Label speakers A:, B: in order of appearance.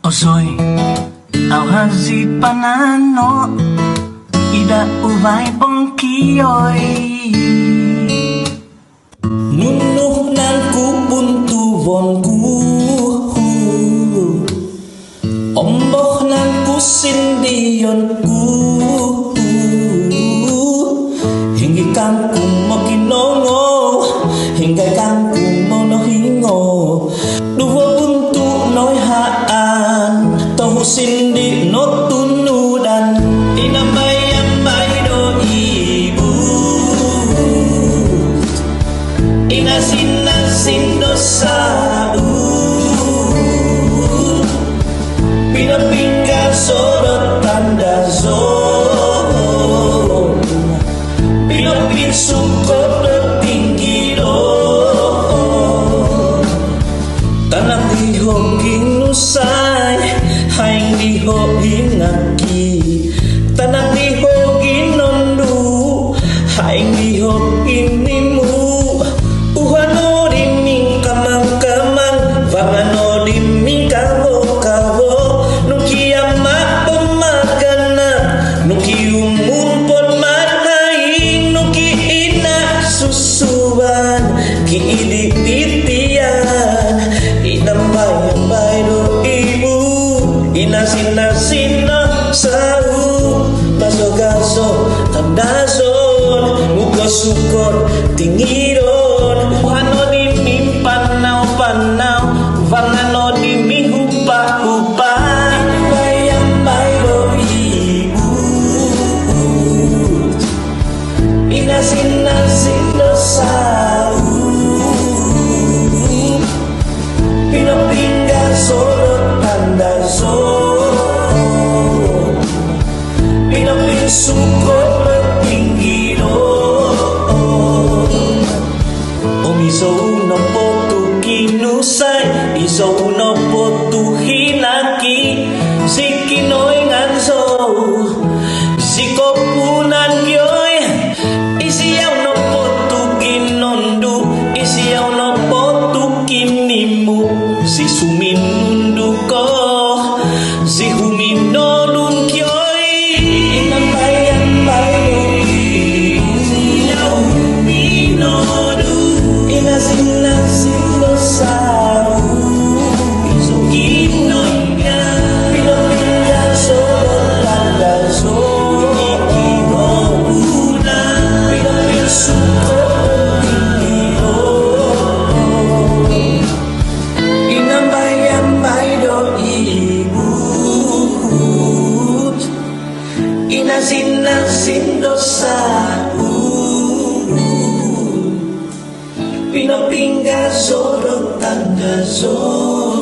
A: Osoy, auhazi panano, ida uvay bongkiyoy.
B: Nunuh nan kubuntuwon ku, omboh nan kusindiyon ku, hingga kangkung mo kinongo, hingga kangkung mo nohingo. Duwa buntu noy haan, tohu sindi no tunudan, inambay-ambay do ibu, inasin-asin do sau, pinapinggan sorot tanda zon, pinapin sungkot do tinggi do, tanah diho ginusay, haing diho hinaki, tanah diho ginondu, haing diho inimu, uhano diming kamang-kamang, vangano diming kawo-kawo, nuki amat pemagana, nuki umun pon mathaing, nuki ina susuan, ki idik titian, inambay-ambay do ibu, inasin-asin no sau, baso-gaso tandazon, muka-sukor tingiron, uhano diming panaw-panaw, vangano diming hupa-hupa, inambay-ambay do ibu, inasin-asin no sau, pinapinggan sorot tanda zon, pinapin sukot bertinggi don, omiso no potu kinusay, iso no potu hinaki, sikinoy nganso, sikopunan yoy, isiyaw no potu kinondu, isiyaw no potu kinimu, si suminundu ko, si huminodun kyoy, inambay-ambay do isiyaw huminodu, inasin-asin do sau, iso ginoy nga, pinapinggan sorot tanda zon, ikibopuna, pinapin sukot tingiron, inambay-ambay do ibu, inasin-asin do sau, pinapinggan sorot tanda zon.